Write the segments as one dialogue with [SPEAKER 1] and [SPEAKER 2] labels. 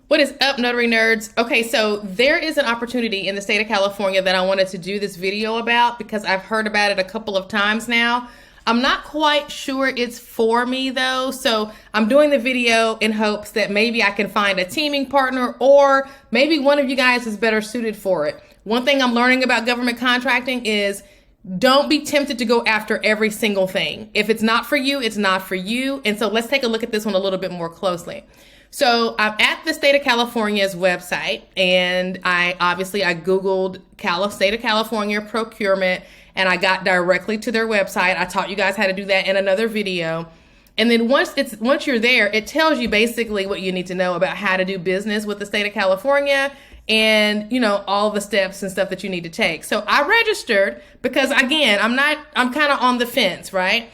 [SPEAKER 1] What is up, Notary Nerds? Okay, so there is an opportunity in the state of California that I wanted to do this video about because I've heard about it a couple of times now. I'm not quite sure it's for me though, so I'm doing the video in hopes that maybe I can find a teaming partner or maybe one of you guys is better suited for it. One thing I'm learning about government contracting is don't be tempted to go after every single thing. If it's not for you, it's not for you. And so let's take a look at this one a little bit more closely. So I'm at the state of California's website, and I Googled state of California procurement, and I got directly to their website. I taught you guys how to do that in another video. And then once you're there, it tells you basically what you need to know about how to do business with the state of California and, you know, all the steps and stuff that you need to take. So I registered because, again, I'm kind of on the fence, right?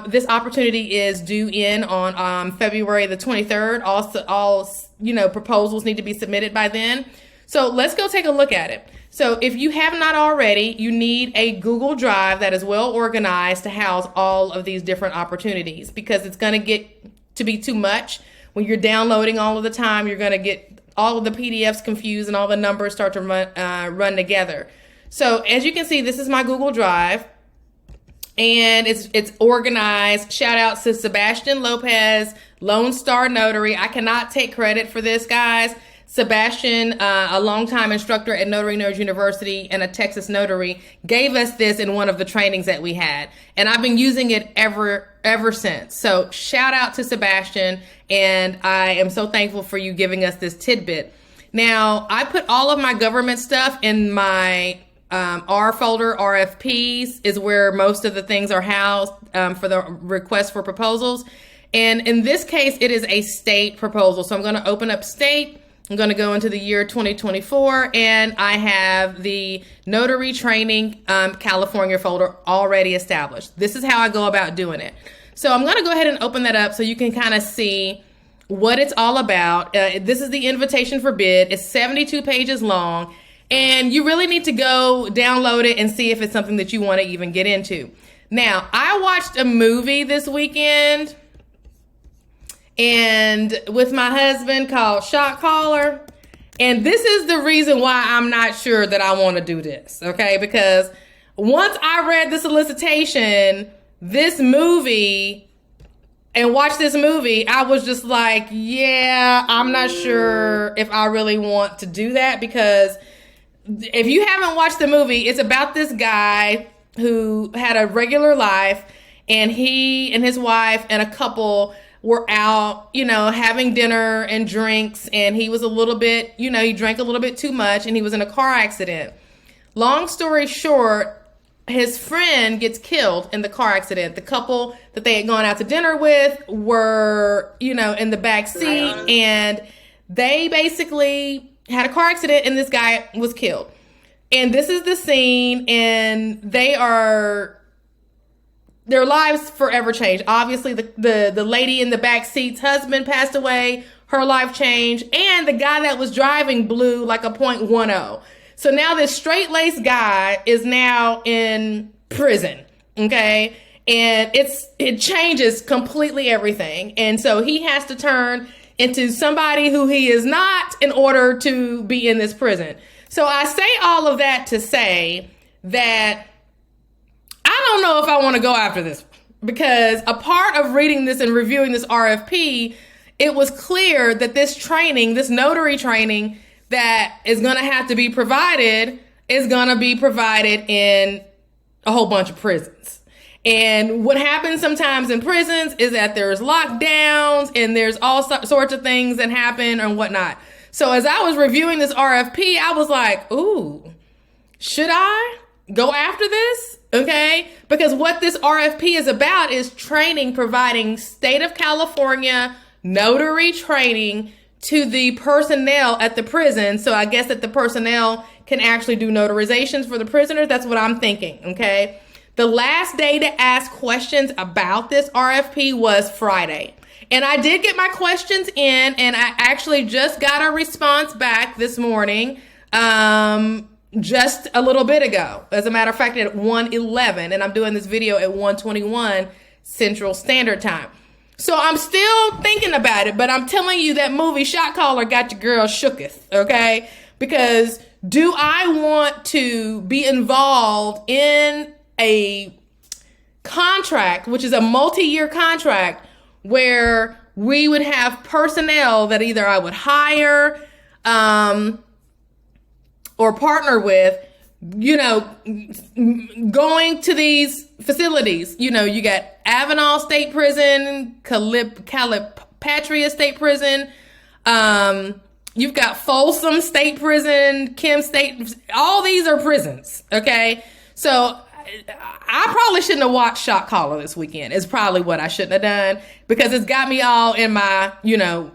[SPEAKER 1] This opportunity is due in on February the 23rd. All proposals need to be submitted by then. So let's go take a look at it. So if you have not already, you need a Google Drive that is well organized to house all of these different opportunities, because it's going to get to be too much. When you're downloading all of the time, you're going to get all of the PDFs confused and all the numbers start to run together. So as you can see, this is my Google Drive, and it's organized. Shout out to Sebastian Lopez, Lone Star Notary. I cannot take credit for this, guys. Sebastian, a longtime instructor at Notary Nerds University and a Texas notary, gave us this in one of the trainings that we had, and I've been using it ever since. So shout out to Sebastian, and I am so thankful for you giving us this tidbit. Now, I put all of my government stuff in my R folder. RFPs is where most of the things are housed for the request for proposals. And in this case, it is a state proposal. So I'm going to open up state. I'm going to go into the year 2024, and I have the Notary Training California folder already established. This is how I go about doing it. So I'm going to go ahead and open that up so you can kind of see what it's all about. This is the invitation for bid. It's 72 pages long, and you really need to go download it and see if it's something that you want to even get into. Now, I watched a movie this weekend and with my husband called Shot Caller. And this is the reason why I'm not sure that I want to do this, okay? Because once I read the solicitation, and watched this movie, I was just like, yeah, I'm not sure if I really want to do that, because if you haven't watched the movie, it's about this guy who had a regular life, and he and his wife and a couple were out, having dinner and drinks, and he was a little bit, he drank a little bit too much, and he was in a car accident. Long story short, his friend gets killed in the car accident. The couple that they had gone out to dinner with were, in the back seat, and they basically had a car accident, and this guy was killed. And this is the scene, and their lives forever changed. Obviously, the lady in the back seat's husband passed away. Her life changed. And the guy that was driving blew like a .10. So now this straight-laced guy is now in prison, okay? And it changes completely everything. And so he has to turn into somebody who he is not in order to be in this prison. So I say all of that to say that I don't know if I want to go after this, because a part of reading this and reviewing this RFP, it was clear that this notary training that is going to have to be provided is going to be provided in a whole bunch of prisons. And what happens sometimes in prisons is that there's lockdowns and there's all sorts of things that happen and whatnot. So as I was reviewing this RFP, I was like, ooh, should I go after this? Okay, because what this RFP is about is providing state of California notary training to the personnel at the prison. So I guess that the personnel can actually do notarizations for the prisoners. That's what I'm thinking, okay? The last day to ask questions about this RFP was Friday. And I did get my questions in, and I actually just got a response back this morning. Just a little bit ago. As a matter of fact, at 1:11, and I'm doing this video at 1:21 Central Standard Time. So I'm still thinking about it, but I'm telling you that movie Shot Caller got your girl shooketh, okay? Because do I want to be involved in a contract, which is a multi-year contract, where we would have personnel that either I would hire or partner with, you know, going to these facilities. You know, you got Avenal State Prison, Calipatria State Prison, you've got Folsom State Prison, Kim State, all these are prisons, okay? So I probably shouldn't have watched Shot Caller this weekend. It's probably what I shouldn't have done, because it's got me all in my, you know,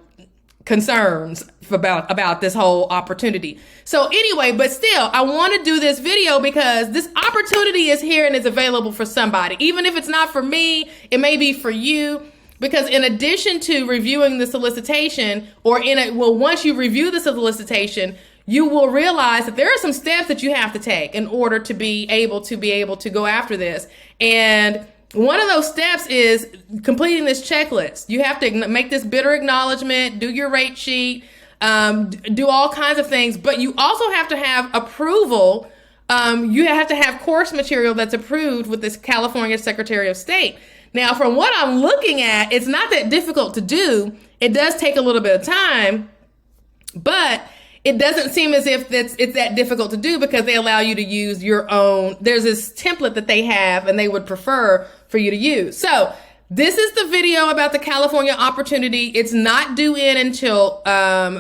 [SPEAKER 1] concerns about this whole opportunity. So anyway, but still, I want to do this video because this opportunity is here and it's available for somebody. Even if it's not for me, it may be for you. Because in addition to reviewing the solicitation, or once you review the solicitation, you will realize that there are some steps that you have to take in order to be able to go after this. And one of those steps is completing this checklist. You have to make this bidder acknowledgement, do your rate sheet, do all kinds of things, but you also have to have approval. You have to have course material that's approved with this California Secretary of State. Now, from what I'm looking at, it's not that difficult to do. It does take a little bit of time, but it doesn't seem as if it's that difficult to do, because they allow you to use your own. There's this template that they have and they would prefer for you to use. So this is the video about the California opportunity. It's not due in until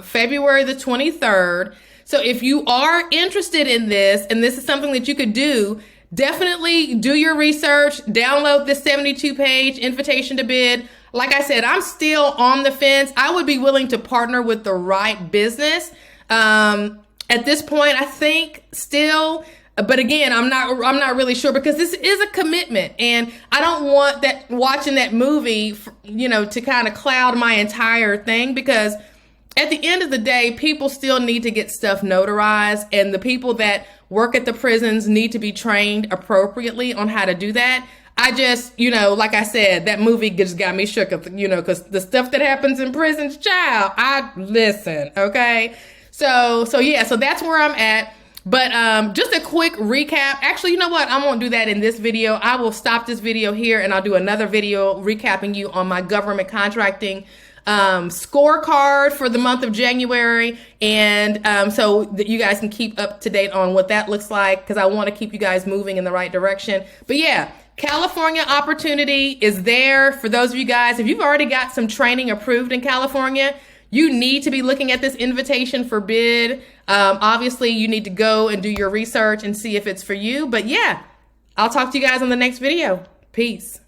[SPEAKER 1] February the 23rd. So if you are interested in this, and this is something that you could do, definitely do your research, download this 72-page invitation to bid. Like I said, I'm still on the fence. I would be willing to partner with the right business. At this point, I think still, but again, I'm not really sure, because this is a commitment, and I don't want that watching that movie, you know, to kind of cloud my entire thing, because at the end of the day, people still need to get stuff notarized, and the people that work at the prisons need to be trained appropriately on how to do that. I just, you know, like I said, that movie just got me shook up, you know, because the stuff that happens in prisons, child, I listen, okay? So yeah, so that's where I'm at. But just a quick recap. Actually, you know what? I won't do that in this video. I will stop this video here, and I'll do another video recapping you on my government contracting scorecard for the month of January. And so that you guys can keep up to date on what that looks like, because I want to keep you guys moving in the right direction. But yeah, California opportunity is there for those of you guys. If you've already got some training approved in California, you need to be looking at this invitation for bid. Obviously, you need to go and do your research and see if it's for you. But yeah, I'll talk to you guys on the next video. Peace.